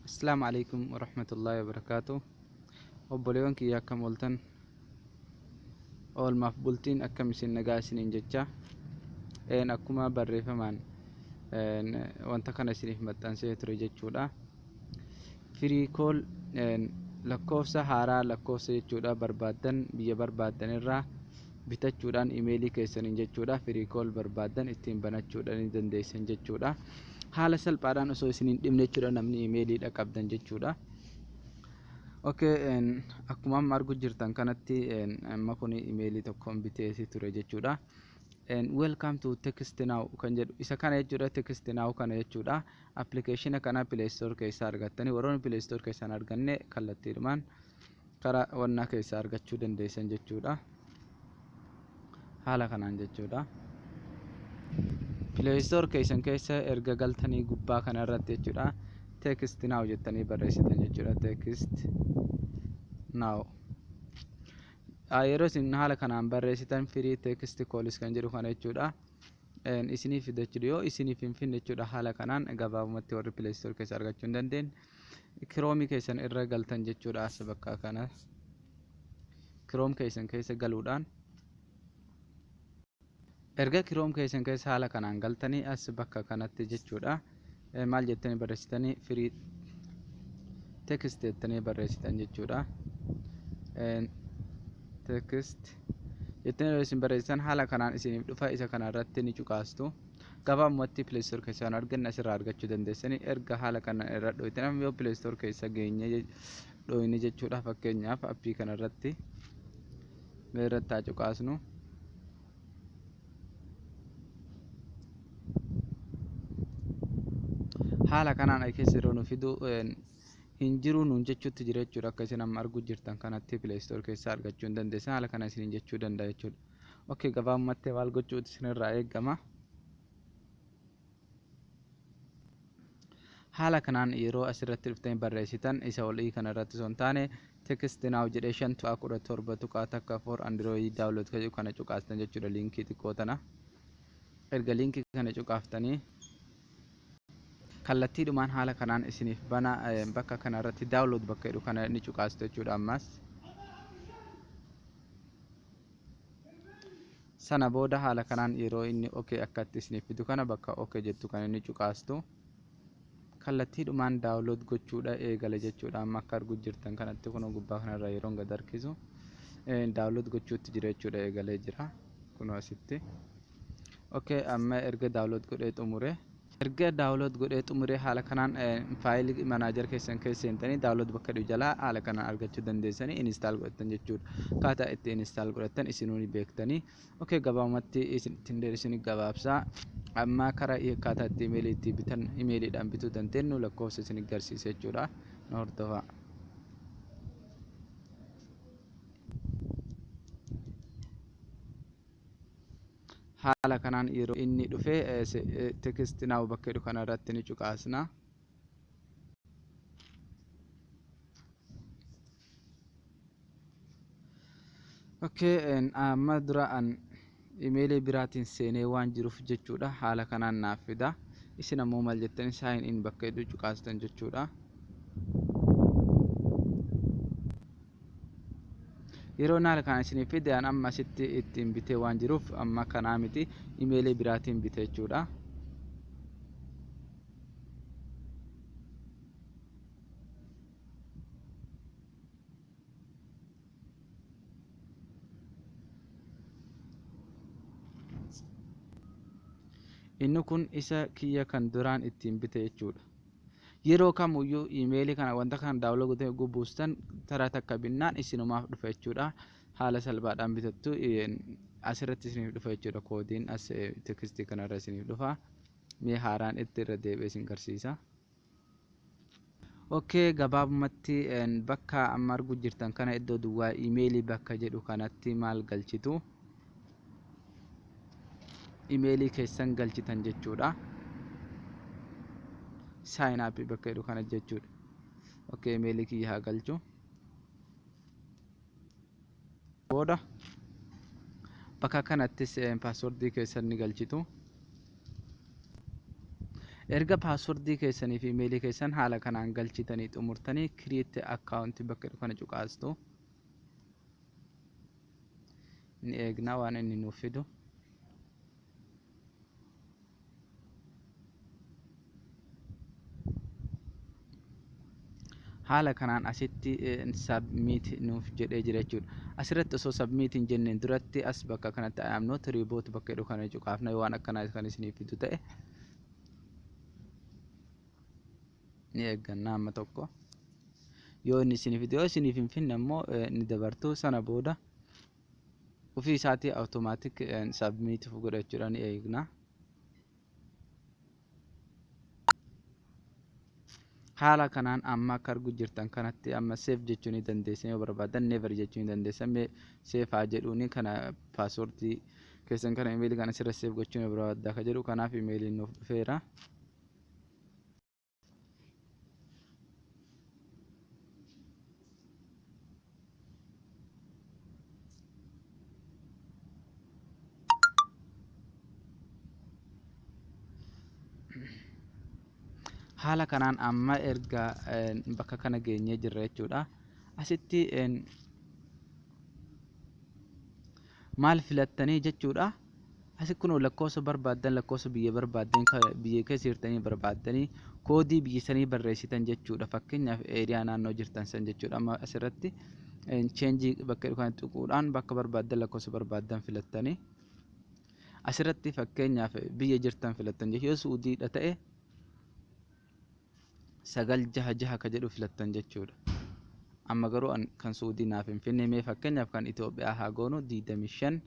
Assalamu alaikum warahmatullahi wabarakatuh. Obboleewwan kiyya akkam ooltan, oolmaaf bultiin akkam isin nagaa isiniin jecha akkuma barreeffamaan wanta kana isiniif maxxansee ture jechuudha. Firii kool lakkoofsa haaraa lakkoofsa jechuudha barbaaddan biyya barbaaddan irraa bitachuudhaan imeelii keessaniin jechuudha. Firii kool barbaaddan ittiin banachuudhaan dandeeysan jechuudha. Haala salphaadhaan osoo isiniin dhibne jechuudha namni imeeliidha qabdan jechuudha. Akkuma amma arguu jirtan kanatti amma kun imeelii tokkoon biteeti ture jechuudha. Welcome to text now kan jedhu isa kana jechuudha. Text now kana jechuudha. Application kana Play Store keessaa argattanii warroonni Play Store keessaa arganne kallattiidhumaan karaa wannaa keessaa argachuu dandeessan jechuudha. Haala kanaan jechuudha. Play Store keessan keessa erga galtanii gubbaa kana irratti jechuudha. Text now jettanii barreessitan jechuudha. Text now. Yeroo isin haala kanaan barreessitan free text calls kan jedhu kana jechuudha. Isiniif jechuudha yoo isiniif hin finne jechuudha haala kanaan gabaabumatti warri Play Store keessa argachuu hin dandeenye. Chrome keessan irra galtan jechuudha as bakka kana. Chrome keessan keessa galuudhaan erga Chrome keessan keessa haala kanaan galtanii as bakka kanatti jechuudha. Maal jettanii barreessitanii free text jettanii barreessitan jechuudha. Text jettanii isin barreessitan haala kanaan isiniif dhufa isa kana irratti ni cuqaastu. Gabaabumatti Play Store keessaan arganna asirraa argachuu dandeessanii erga haala kana irra dhooytan yoo Play Store keessa geenye dhooyni jechuudha. Fakkeenyaaf appii kana irratti meerratti haa cuqaasnu. Haala kanaan keessa yeroo nu fidu hin jiru nuun jechuutti jira jechuudha. Akka isin amma arguu jirtan kanatti Play Store keessaa argachuu hin dandeessan. Haala kana isiniin jechuu danda'a jechuudha. Gabaabumatti maal gochuuti isinirraa eegama. Haala kanaan yeroo asirratti dhuftanii barreessitan isa olii kana irratti osoo hin taane text now jedhee 5:17 tuqaa takka for Android download kana cuqaastan jechuudha. Liinkii xiqqoo tana erga liinkii kana cuqaaftanii kallattiidhumaan haala kanaan isiniif bana bakka kana irratti download bakka jedhu kana ni cuqaastu jechuudha. Ammas sana booda haala kanaan yeroo inni akkatti isiniif fidu kana bakka jettu kana ni cuqaastu. Kallattiidhumaan download gochuudha eegale jechuudha. Amma akka arguu jirtan kanatti kun gubbaa kanarra yeroo gad harkisu download gochuutti jira jechuudha. Eegalee jira kunoo asitti. Amma erga download godhee xumure haala kanaan faayilii manaajer keessan keessa seentanii download bakka dhiyu jalaa haala kanaan argachuu dandeessanii install godhatan jechuudha. Akkaataa itti install godhatan isinuu ni beektanii. Gabaabumatti ittiin isin gabaabsaa. Amma karaa akkaataa itti imeelii itti bitan imeeliidhaan bituu dandeenyu lakkoofsa isin agarsiisa jechuudha. Nu hordofaa. Haala kanaan yeroo inni dhufee text now bakka jedhu kana irratti ni cuqaasna. Amma dura imeelii biraatiin seenee waan jiruuf jechuudha. Haala kanaan naaf fida. Isin ammoo maal jettanii sign in bakka jedhu cuqaastan jechuudha. Yeroo haala kana isiniif fide amma asitti ittiin bitee waan jiruuf amma kanaa miti imeelii biraatiin bite jechuudha. Inni kun isa kiyya kan duraan ittiin bite jechuudha. Yeroo kamuyyuu imeelii kana wanta kana download godhee gubbuustan taraa takka binnaan isinumaaf dhufa jechuudha. Haala salphaadhaan bitattu asirratti isiniif dhufa jechuudha. Koodiin as tekstii kanarra isiniif dhufa. Mee haaraan itti irra deebi'ee isin agarsiisa. Gabaabumatti bakka amma arguu jirtan kana iddoo duwwaa imeelii bakka jedhu kanatti maal galchitu? Imeelii keessan galchitan jechuudha. Sign up bakka jedhu kana jechuudha. Imeelii kiyya haa galchu. Booda bakka kanattis paaswordii keessan ni galchitu. Erga paaswordii keessanii fi imeelii keessan haala kanaan galchitanii xumurtanii create account bakka jedhu kana cuqaastu. Ni eegna waan inni nuuf fidu. Haala kanaan asitti submit nuuf jedhee jira jechuudha. Asirratti osoo submit hin jenneen duratti as bakka kanatti I am not robot bakka jedhu kana cuqaafna waan akkanaa kan isiniif fidu ta'e. Ni eegganna amma tokko. Yoo inni isiniif fidu yoo isiniif hin finne immoo ni dabartu sana booda ofii isaatii automatic submit godha jechuudha. Ni eegna. Haala kanaan amma akka arguu jirtan kanatti amma save jechuu ni dandeessan yoo barbaadan never jechuu ni dandeessan. Mee save haa jedhuuni kana paaswordii keessan kana imeelii kana sirra save gochuu ni barbaadda akka jedhu kanaaf imeeliin nuuf dhufeera. Haala kanaan amma erga bakka kana geenyee jirra jechuudha. Asitti maal filattanii jechuudha. Asi kun lakkoofsa barbaadan lakkoofsa biyya barbaadan biyya keessa jirtanii barbaadanii koodii biyya sanii barreessitan jechuudha. Fakkeenyaaf eeriyaa naannoo jirtan san jechuudha. Amma asirratti change bakka jedhu kana tuquudhaan bakka barbaadan lakkoofsa barbaadan filattanii asirratti fakkeenyaaf biyya jirtan filattan jechuudha. Yoo Suudiidha ta'e 966 ka jedhu filattan jechuudha. Amma garuu kan Suudii naaf hin finne mee fakkeenyaaf kan Itoophiyaa haa goonu 25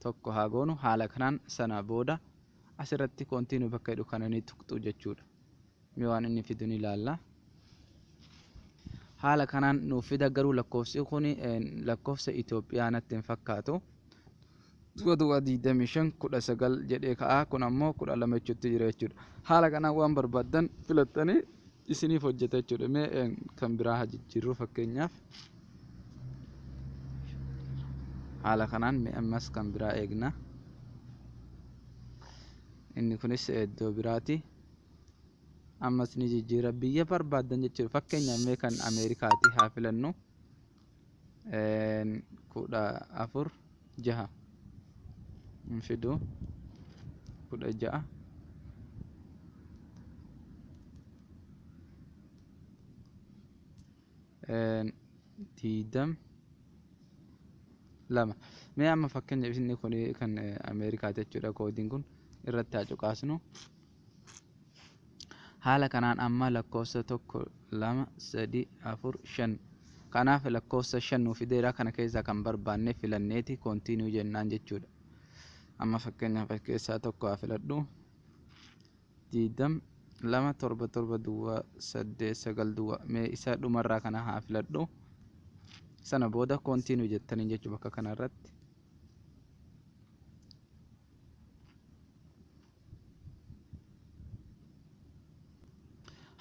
tokko haa goonu. Haala kanaan sana booda asirratti continue bakka jedhu kana ni tuqxu jechuudha. Mee waan inni fidu ni ilaalla. Haala kanaan nuuf fida garuu lakkoofsi kun lakkoofsa Itoophiyaa natti hin fakkaatu. Duwwaa 25 19 jedhee ka'aa kun ammoo 12 jechuutti jira jechuudha. Haala kanaan waan barbaadan filattanii isiniif hojjeta jechuudha. Mee kan biraa haa jijjiirru fakkeenyaaf haala kanaan mee ammas kan biraa eegna. Inni kunis iddoo biraati. Ammas ni jijjiira biyya barbaadan jechuudha. Fakkeenyaaf mee kan Ameerikaati haa filannu 14 fidu 16 diidam lama. Mee amma fakkeenyaaf inni kun kan Ameerikaa jechuudha. Koodiin kun irratti haa cuqaasnu. Haala kanaan amma lakkoofsa 1 2 3 4 5 kanaaf lakkoofsa 5 nuuf fideera. Kana keessaa kan barbaanne filanneeti continue jennaan jechuudha. Amma fakkeenyaaf keessaa tokko haa filadhu 22 7 duwwaa 8 9 duwwaa. Mee isa dhumarraa kana haa filadhu. Sana booda continue jettanii jechuudha bakka kanarratti.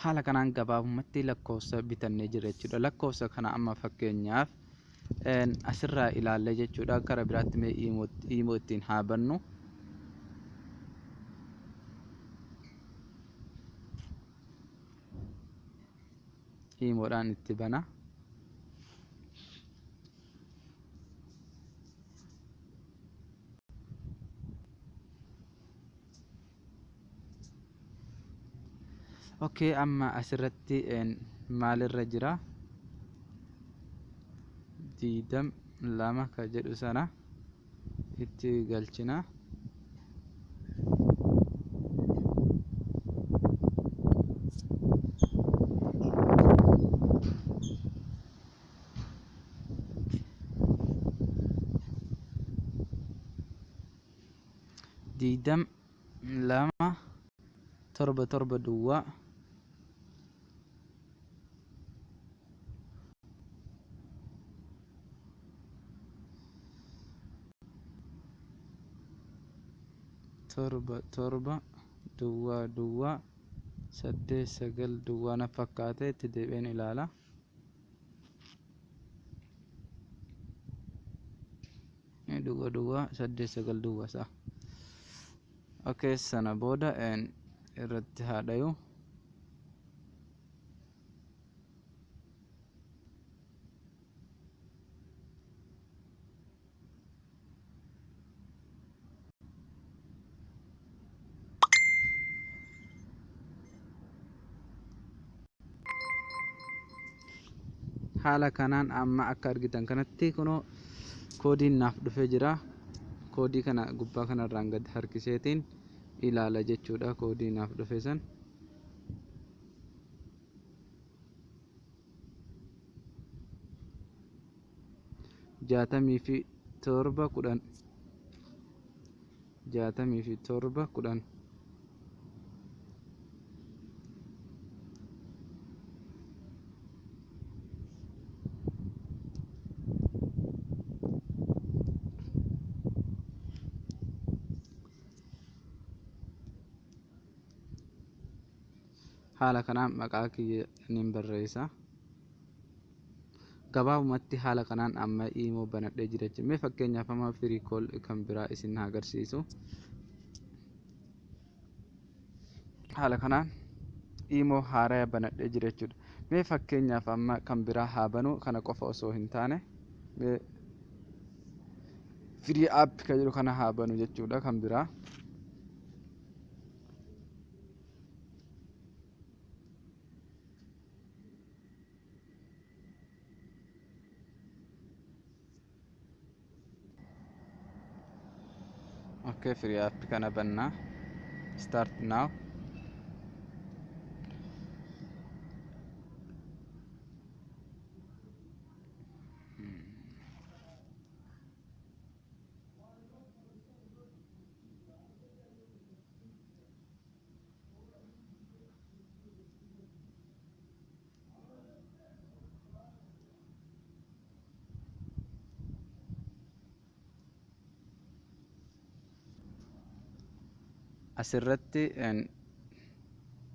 Haala kanaan gabaabumatti lakkoofsa bitannee jira jechuudha. Lakkoofsa kana amma fakkeenyaaf asirraa ilaalle jechuudha. Gara biraatti mee imoo ittiin haa bannu. Imoodhaan itti bana. Okay, amma asirratti maalirra jira? 22 ka jedhu sana itti galchina. Diidam lama torba duwwaa torba duwwaa 8 9 duwwaa na fakkaate itti deebi'een ilaala. Duwwaa 8 9 duwwaa sa. Okay, sana booda irratti haadhayu. Haala kanaan amma akka argitan kanatti kunoo koodiin naaf dhufee jira. Koodii kana gubbaa kanarraan gad harkiseetiin ilaala jechuudha. Koodii naaf dhufe san jaatamii fi torba kudhan. Haala kanaan maqaa kiyya nin barreessa. Gabaabumatti haala kanaan amma imoo banadhee jira jechuudha. Mee fakkeenyaaf amma firii kool kan biraa isin agarsiisu. Haala kanaan imoo haaraa banadhee jira jechuudha. Mee fakkeenyaaf amma kan biraa haa banu kana qofa osoo hin taane firii app kan jedhu kana haa banu jechuudha kan biraa. Okay, free app kana banna. Start now. Asirratti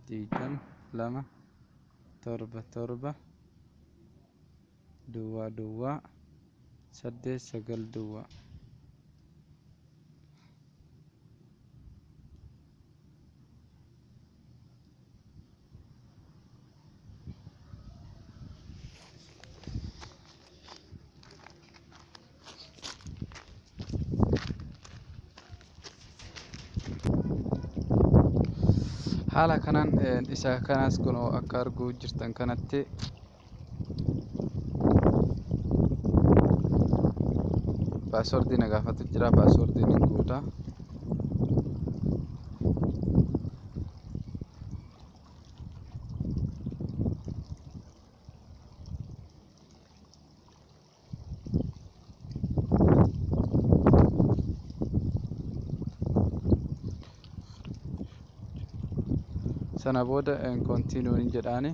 tiitam lama torba duwwaa 8 9 haala kanaan isa kanas kunoo akka arguu jirtan kanatti paaswordii na gaafatu jira. Paaswordii ni guuta. Sana booda continue ni jedhaani.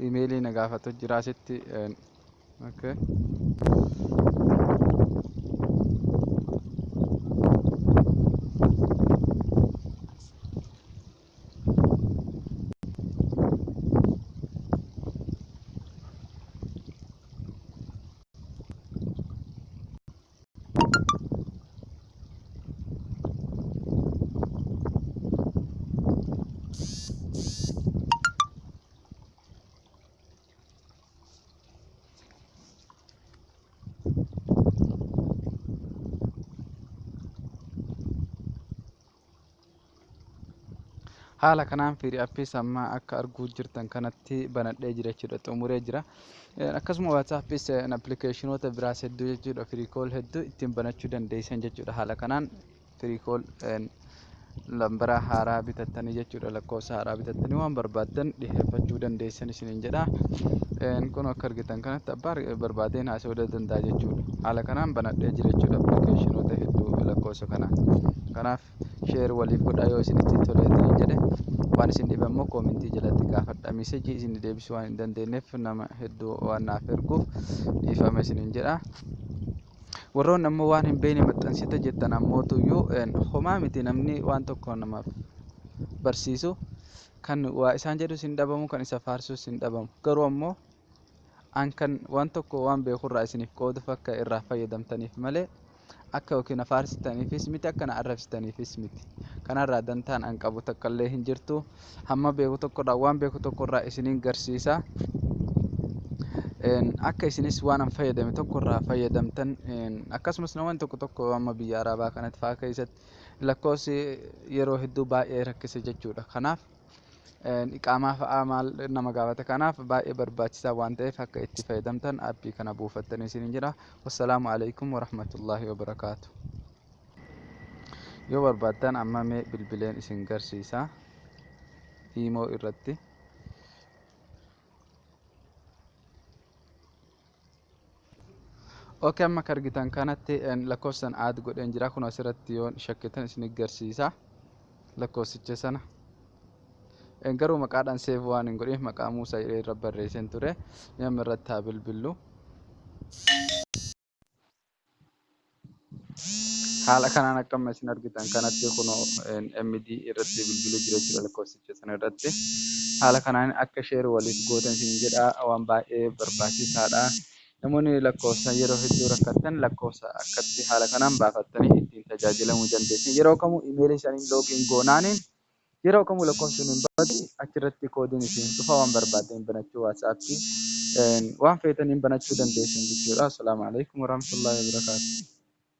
Emailii na gaafatu jira asitti. Okay. Haala kanaan firii appii sammaa akka arguu jirtan kanatti banadhee jira jechuudha. Xumuree jira. Akkasuma WhatsAppis appilikeeshinoota biraas hedduu jechuudha. Firii kool hedduu ittiin banachuu dandeessan jechuudha. Haala kanaan firii kool lambaraa haaraa bitattanii jechuudha. Lakkoofsa haaraa bitattanii waan barbaaddan dhiheeffachuu dandeessan isiniin jedha. Kun akka argitan kanatti abbaa barbaadeen haasa'uu danda'a jechuudha. Haala kanaan banadhee jira jechuudha. Appilikeeshinoota hedduu lakkoofsa kanaan. Kanaaf sheer waliif godhaa yoo isinitti toleetan jedhe waan isin dhibe immoo koomentii jalatti gaafadha. Meesejii isin deebisuu waan hin dandeenyeef nama hedduu waan naaf erguuf dhiifama isiniin jedha. Warroonni ammoo waan hin beekne maxxansita jettan ammootuyyuu homaa miti. Namni waan tokko namaaf barsiisu kan waa isaan jedhu sin dhabamu, kan isa faarsu sin dhabamu. Garuu ammoo an kan waan tokko waan beekurraa isiniif qooduuf akka irraa fayyadamtaniif malee akka yookiin afaarsitaniifis miti akka na arrabsitaniifis miti. Kanarraa dantaan an qabu takka illee hin jirtu. Hamma beeku tokkorraa waan beeku tokkorraa isiniin garsiisa. Akka isinis waan an fayyadame tokkorraa fayyadamtan akkasumas namoonni tokko tokko amma biyya Arabaa kanatti fa'aa keessatti lakkoofsi yeroo hedduu baay'ee rakkisa jechuudha. Kanaaf iqaamaa fa'aa maal nama gaafata. Kanaaf baay'ee barbaachisaa waan ta'eef akka itti fayyadamtan aappii kana buufattanii isiniin jira. Wassalaamu alaikum warahmatullaahi wabarakaatu. Yoo barbaaddan amma mee bilbileen isin garsiisa Imoo irratti. Okey, amma argitan kanatti lakkoofsan aad godheen jira. Kun asirratti yoon shakkitan isin garsiisa lakkoofsicha sana. Garuu maqaadhaan seef waan hin godhin maqaa Muusaa jedhee irra barreesseen ture. Nama irratti haa bilbillu. Haala kanaan akkuma isin argitan kanatti kun MD irratti bilbiluu jira jechuudha lakkoofsicha sana irratti. Haala kanaan akka sheer waliif gootan isin jedha. Waan baay'ee barbaachisaadha. Namoonni lakkoofsa yeroo hedduu rakkatan lakkoofsa akkatti haala kanaan baafattanii ittiin tajaajilamuu dandeessu. Yeroo kamuu iimeelii isaanii loogiin goonaaniin yeroo kamuu lakkoofsuun hin badu achirratti koodiin isin dhufa waan barbaaddan banachuu WhatsApp waan feetaniin banachuu dandeessan jechuudha. Assalaamu alaikum warahmatullaahi wabarakaatuh.